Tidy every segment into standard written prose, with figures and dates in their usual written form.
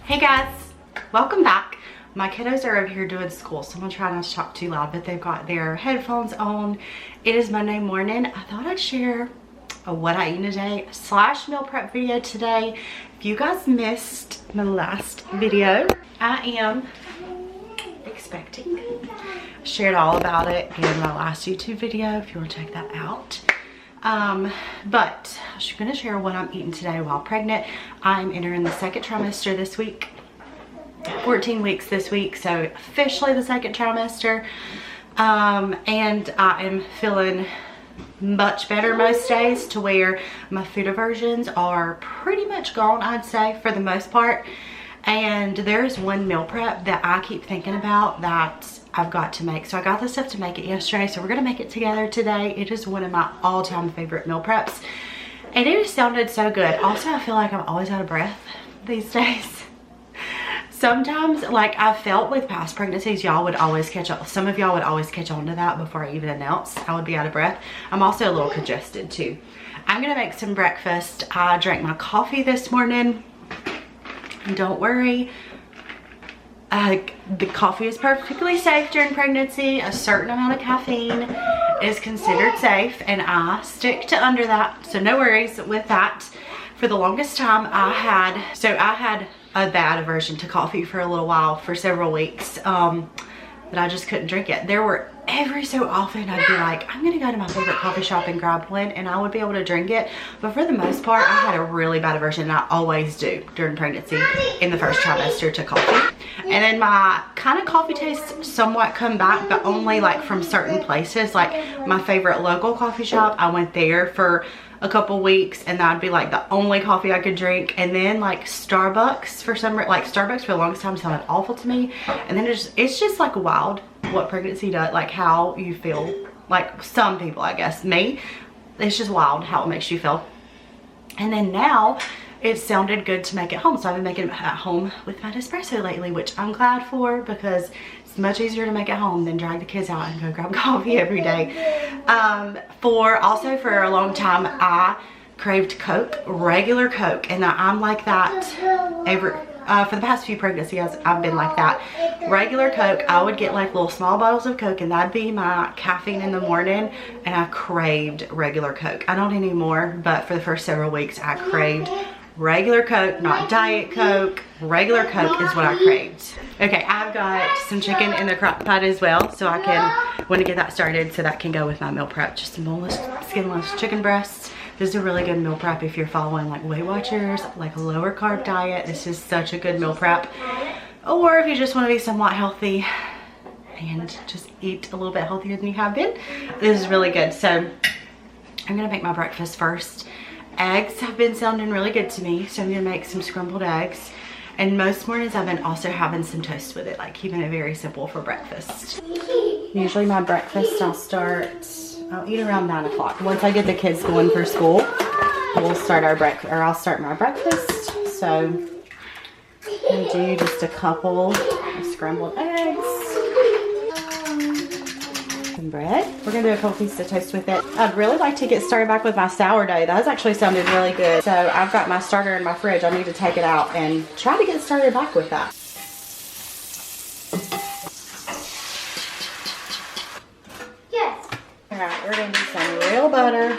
Hey guys, welcome back. My kiddos are over here doing school, so I'm gonna try not to talk too loud, but they've got their headphones on. It is Monday morning. I thought I'd share a what I eat in a day / meal prep video today. If you guys missed my last video, I am expecting. I shared all about it in my last YouTube video if you want to check that out. But I'm gonna share what I'm eating today while pregnant. I'm entering the second trimester this week. 14 weeks this week, so officially the second trimester. And I am feeling much better most days, to where my food aversions are pretty much gone, I'd say, for the most part. And there's one meal prep that I keep thinking about that I've got to make. So I got the stuff to make it yesterday, so we're gonna make it together today. It is one of my all-time favorite meal preps, and it just sounded so good. Also, I feel like I'm always out of breath these days. Sometimes, like I felt with past pregnancies, y'all would always catch up. Some of y'all would always catch on to that before I even announced I would be out of breath. I'm also a little congested too. I'm gonna make some breakfast. I drank my coffee this morning, and don't worry, the coffee is perfectly safe during pregnancy. A certain amount of caffeine is considered safe, and I stick to under that, so no worries with that. For the longest time, I had a bad aversion to coffee for a little while, for several weeks, but I just couldn't drink it. There were every so often I'd be like, I'm gonna go to my favorite coffee shop and grab one, and I would be able to drink it. But for the most part, I had a really bad aversion, and I always do during pregnancy in the first trimester, to coffee. And then my kind of coffee tastes somewhat come back, but only like from certain places. Like my favorite local coffee shop, I went there for a couple weeks, and that'd be like the only coffee I could drink. And then like Starbucks, for some reason, like Starbucks for the longest time sounded awful to me. And then it's just like wild what pregnancy does, like how you feel. Like some people, I guess, me, it's just wild how it makes you feel. And then now it sounded good to make it home, so I've been making it at home with my espresso lately, which I'm glad for, because it's much easier to make at home than drag the kids out and go grab coffee every day. Also for a long time, I craved Coke, regular Coke, and I'm like that for the past few pregnancies. I've been like that. Regular Coke, I would get like little small bottles of Coke, and that'd be my caffeine in the morning, and I craved regular Coke. I don't anymore, but for the first several weeks, I craved regular Coke, not Diet Coke. Regular Coke is what I craved. Okay, I've got some chicken in the crock pot as well, so I can want to get that started, so that can go with my meal prep. Just some boneless, skinless chicken breasts. This is a really good meal prep if you're following like Weight Watchers, like a lower carb diet. This is such a good meal prep. Or if you just want to be somewhat healthy and just eat a little bit healthier than you have been, this is really good. So I'm gonna make my breakfast first. Eggs have been sounding really good to me, so I'm gonna make some scrambled eggs. And most mornings I've been also having some toast with it, like keeping it very simple for breakfast. Usually my breakfast, I'll eat around 9 o'clock. Once I get the kids going for school, we'll start our breakfast, or I'll start my breakfast. So I'm gonna do just a couple of scrambled eggs. Some bread. We're gonna do a couple pieces of toast with it. I'd really like to get started back with my sourdough. That's actually sounded really good. So I've got my starter in my fridge. I need to take it out and try to get started back with that. Yes. All right, we're gonna do some real butter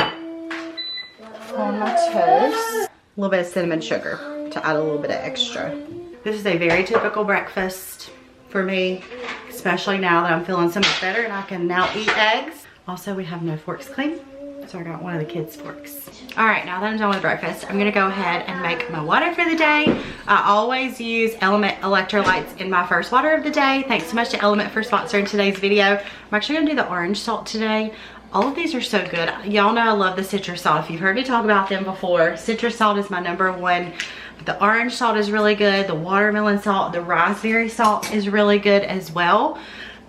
on my toast. A little bit of cinnamon sugar to add a little bit of extra. This is a very typical breakfast for me, especially now that I'm feeling so much better and I can now eat eggs. Also, we have no forks clean, so I got one of the kids' forks. All right, now that I'm done with breakfast, I'm gonna go ahead and make my water for the day. I always use Element Electrolytes in my first water of the day. Thanks so much to Element for sponsoring today's video. I'm actually gonna do the orange salt today. All of these are so good. Y'all know I love the citrus salt. If you've heard me talk about them before, citrus salt is my #1. The orange salt is really good. The watermelon salt, the raspberry salt is really good as well.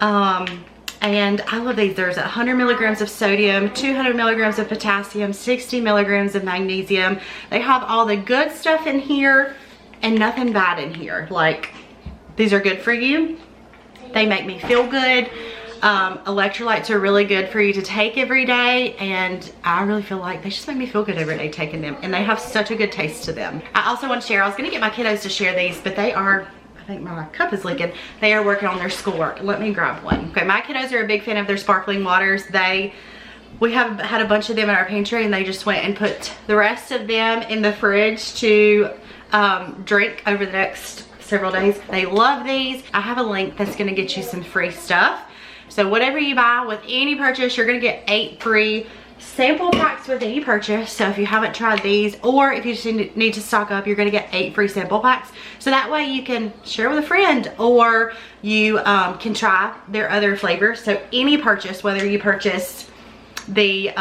And I love these. There's 100 milligrams of sodium, 200 milligrams of potassium, 60 milligrams of magnesium. They have all the good stuff in here and nothing bad in here. Like, these are good for you. They make me feel good. Electrolytes are really good for you to take every day, and I really feel like they just make me feel good every day taking them, and they have such a good taste to them. I also want to share, I was gonna get my kiddos to share these, but they are, I think my cup is leaking. They are working on their schoolwork. Let me grab one. Okay, my kiddos are a big fan of their sparkling waters. We have had a bunch of them in our pantry, and they just went and put the rest of them in the fridge to drink over the next several days. They love these. I have a link that's gonna get you some free stuff. So whatever you buy with any purchase, you're gonna get 8 free sample packs with any purchase. So if you haven't tried these, or if you just need to stock up, you're gonna get 8 free sample packs. So that way you can share with a friend, or you can try their other flavors. So any purchase, whether you purchase the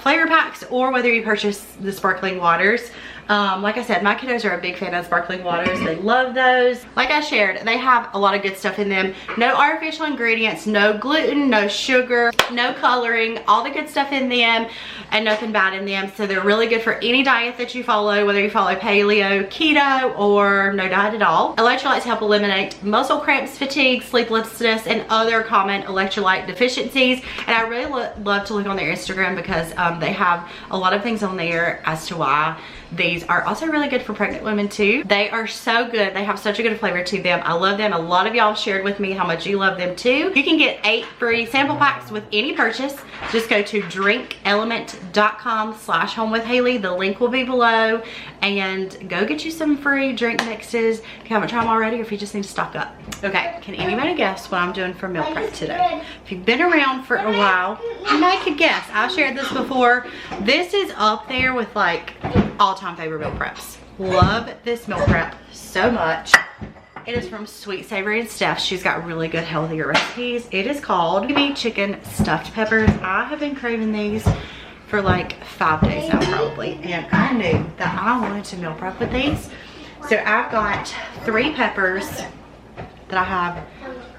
flavor packs or whether you purchase the sparkling waters, like I said, my kiddos are a big fan of sparkling waters. They love those. Like I shared, they have a lot of good stuff in them. No artificial ingredients, no gluten, no sugar, no coloring, all the good stuff in them, and nothing bad in them. So they're really good for any diet that you follow, whether you follow paleo, keto, or no diet at all. Electrolytes help eliminate muscle cramps, fatigue, sleeplessness, and other common electrolyte deficiencies. And I really love to look on their Instagram because they have a lot of things on there as to why these are also really good for pregnant women too. They are so good. They have such a good flavor to them. I love them. A lot of y'all shared with me how much you love them too. You can get 8 free sample packs with any purchase. Just go to drinkelement.com/homewithhailey. The link will be below, and go get you some free drink mixes if you haven't tried them already, or if you just need to stock up. Okay, can anybody guess what I'm doing for meal prep today? If you've been around for a while, you might could guess. I've shared this before. This is up there with like all-time favorite meal preps. Love this meal prep so much. It is from Sweet Savory and Steph. She's got really good healthier recipes. It is called Gimme Chicken Stuffed Peppers. I have been craving these for like 5 days now probably, and I knew that I wanted to meal prep with these. So I've got 3 peppers that I have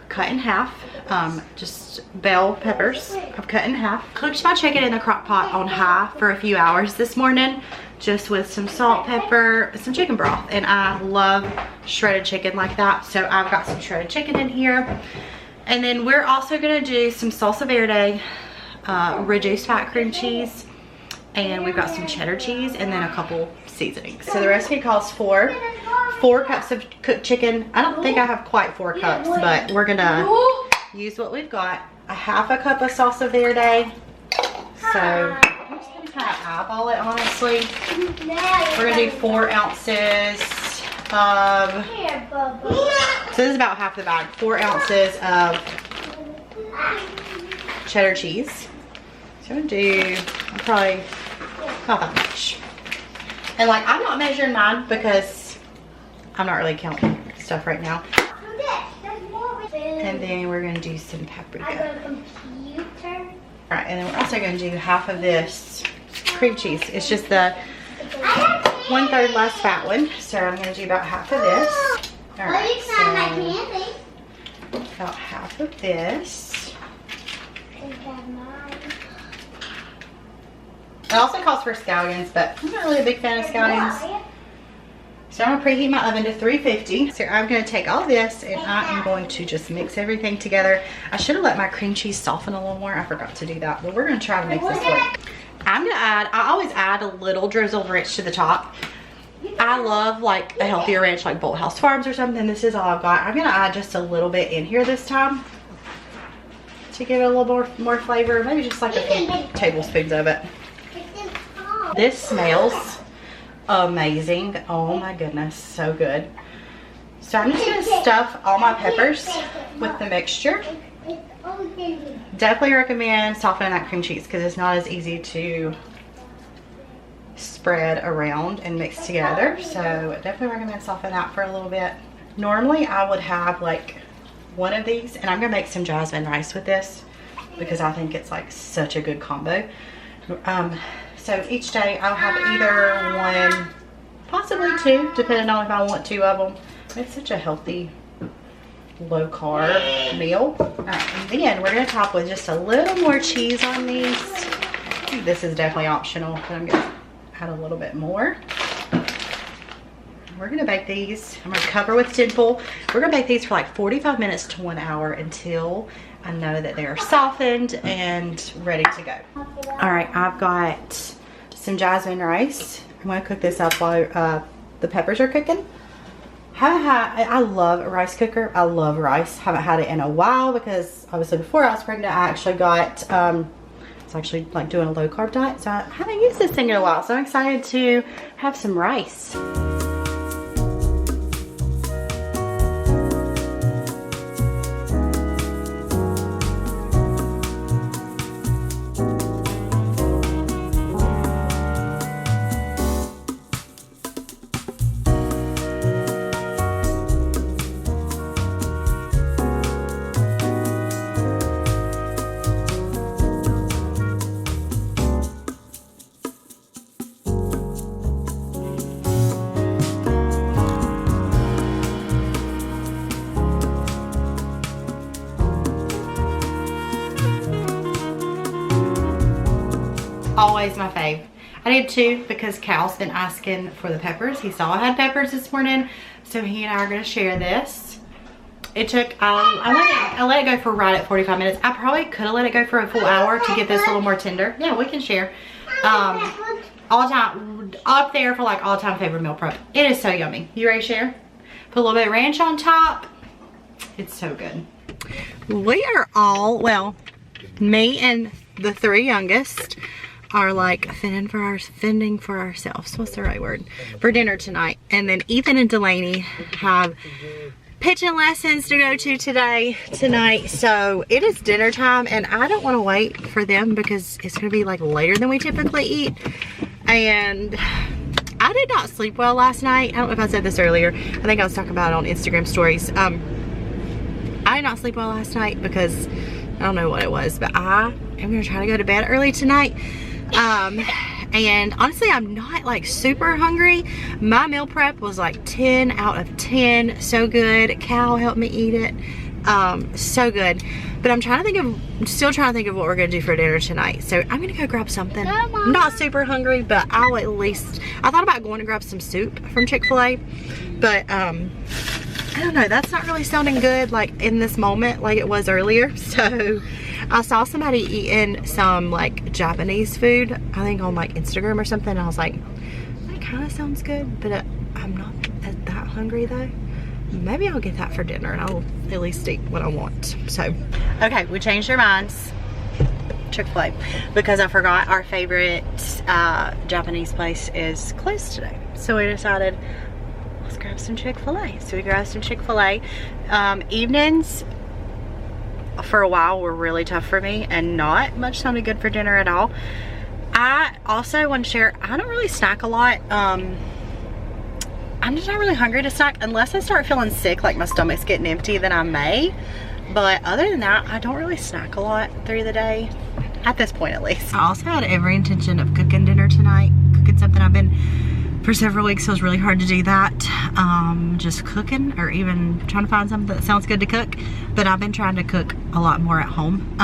cut in half, just bell peppers I've cut in half. Cooked my chicken in the crock pot on high for a few hours this morning, just with some salt, pepper, some chicken broth, and I love shredded chicken like that. So I've got some shredded chicken in here, and then we're also gonna do some salsa verde, reduced fat cream cheese, and we've got some cheddar cheese, and then a couple seasonings. So the recipe calls for 4 cups of cooked chicken. I don't think I have quite 4 cups, but we're gonna use what we've got. A half a cup of salsa verde. So I'm just gonna kind of eyeball it, honestly. We're gonna do 4 ounces of, so this is about half the bag, 4 ounces of cheddar cheese. So I'm gonna do probably not that much. And like, I'm not measuring mine because I'm not really counting stuff right now. And then we're gonna do some paprika. Alright, and then we're also gonna do half of this cream cheese. It's just the 1/3 less fat one. So I'm gonna do about half of this. Alright, so about half of this. It also calls for scallions, but I'm not really a big fan of scallions. So I'm gonna preheat my oven to 350. So I'm gonna take all this and I am going to just mix everything together. I should have let my cream cheese soften a little more. I forgot to do that, but we're gonna try to make this work. I'm gonna add, I always add a little drizzled ranch to the top. I love like a healthier ranch like Bolthouse Farms or something. This is all I've got. I'm gonna add just a little bit in here this time to give it a little more flavor. Maybe just like a few tablespoons of it. This smells amazing. Oh my goodness, so good. So I'm just gonna stuff all my peppers with the mixture. Definitely recommend softening that cream cheese because it's not as easy to spread around and mix together. So definitely recommend softening that for a little bit. Normally I would have like one of these, and I'm gonna make some jasmine rice with this because I think it's like such a good combo. So each day I'll have either one, possibly 2, depending on if I want 2 of them. It's such a healthy, low carb meal. Alright, and then we're gonna top with just a little more cheese on these. This is definitely optional, but I'm gonna add a little bit more. we're gonna bake these. I'm gonna cover with tin foil. We're gonna bake these for like 45 minutes to 1 hour until I know that they are softened and ready to go. All right, I've got some jasmine rice. I'm gonna cook this up while the peppers are cooking. I love a rice cooker. I love rice. Haven't had it in a while because obviously before I was pregnant, I actually got, it's actually like doing a low carb diet. So I haven't used this thing in a while. So I'm excited to have some rice. Always my fave. I did too because Cal's been asking for the peppers. He saw I had peppers this morning, so he and I are going to share this. It took, I let it go for right at 45 minutes. I probably could have let it go for a full hour to get this a little more tender. Yeah, we can share. All time, up there for like all time favorite meal prep. It is so yummy. You ready to share? Put a little bit of ranch on top. It's so good. We are all, well, me and the 3 youngest are like fending for ourselves. What's the right word? For dinner tonight. And then Ethan and Delaney have pitching lessons to go to tonight. So it is dinner time and I don't want to wait for them because it's going to be like later than we typically eat. And I did not sleep well last night. I don't know if I said this earlier. I think I was talking about it on Instagram stories. I did not sleep well last night because I don't know what it was, but I am going to try to go to bed early tonight. And honestly, I'm not like super hungry. My meal prep was like 10 out of 10. So good. Cal helped me eat it. So good. But I'm still trying to think of what we're gonna do for dinner tonight. So I'm gonna go grab something. I'm not super hungry, but I'll at least, I thought about going to grab some soup from Chick-fil-A, but I don't know, that's not really sounding good like in this moment like it was earlier. So I saw somebody eating some like Japanese food, I think on like Instagram or something. I was like, that kind of sounds good, but I'm not that hungry though. Maybe I'll get that for dinner and I'll at least eat what I want. So, okay, we changed our minds. Chick-fil-A, because I forgot our favorite Japanese place is closed today. So we decided, let's grab some Chick-fil-A. So we grabbed some Chick-fil-A. Evenings for a while were really tough for me and not much sounded good for dinner at all. I also want to share, I don't really snack a lot. I'm just not really hungry to snack unless I start feeling sick, like my stomach's getting empty, then I may. But other than that, I don't really snack a lot through the day, at this point at least. I also had every intention of cooking dinner tonight, cooking something I've been, for several weeks it was really hard to do that. Just cooking or even trying to find something that sounds good to cook. But I've been trying to cook a lot more at home.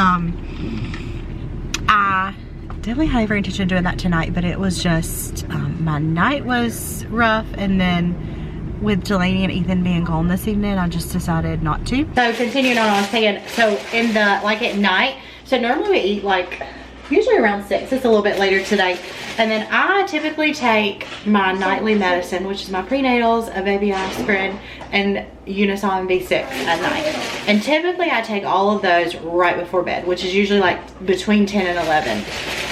I definitely had every intention of doing that tonight, but it was just, my night was rough, and then with Delaney and Ethan being gone this evening, I just decided not to. So continuing on, I was saying, so in the, like at night, so normally we eat like, usually around 6, it's a little bit later today. And then I typically take my nightly medicine, which is my prenatals, a baby aspirin, and Unisom B6 at night. And typically I take all of those right before bed, which is usually like between 10 and 11.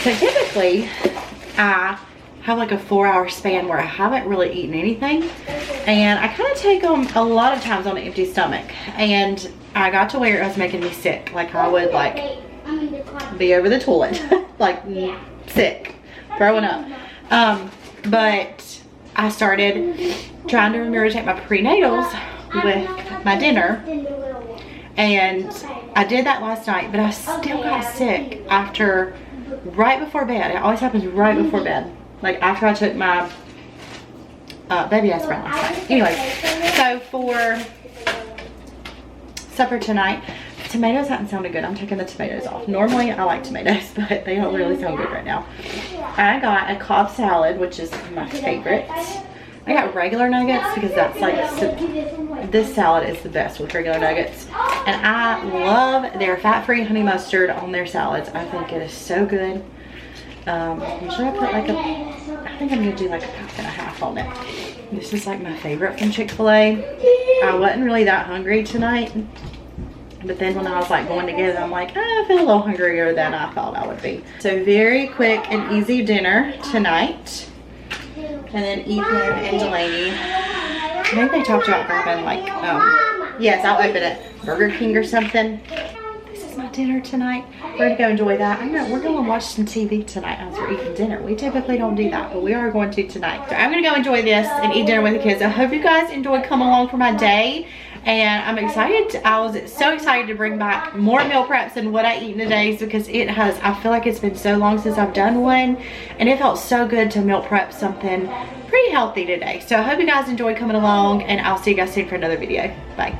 So typically I have like a 4-hour span where I haven't really eaten anything. And I kind of take them a lot of times on an empty stomach. And I got to where it was making me sick. Like I would like be over the toilet, like sick, throwing up. But I started trying to remember to take my prenatals with my dinner. And I did that last night, but I still got sick after, right before bed. It always happens right before bed. Like after I took my baby aspirin last night. Anyway, so for supper tonight, tomatoes haven't sounded good. I'm taking the tomatoes off. Normally I like tomatoes, but they don't really sound good right now. I got a Cobb salad, which is my favorite. I got regular nuggets because that's like, this salad is the best with regular nuggets. And I love their fat-free honey mustard on their salads. I think it is so good. Usually I put like I think I'm gonna do like a pack and a half on it. This is like my favorite from Chick-fil-A. I wasn't really that hungry tonight. But then when I was like going to get it, I'm like, I feel a little hungrier than I thought I would be. So very quick and easy dinner tonight. And then Ethan and Delaney, I think they talked about grabbing like, yes, I'll open it, Burger King or something. This is my dinner tonight. We're gonna go enjoy that. We're gonna watch some TV tonight as we're eating dinner. We typically don't do that, but we are going to tonight. So I'm gonna go enjoy this and eat dinner with the kids. I hope you guys enjoyed coming along for my day. And I'm excited. I was so excited to bring back more meal preps and what I eat in a day because I feel like it's been so long since I've done one. And it felt so good to meal prep something pretty healthy today. So I hope you guys enjoyed coming along, and I'll see you guys soon for another video. Bye.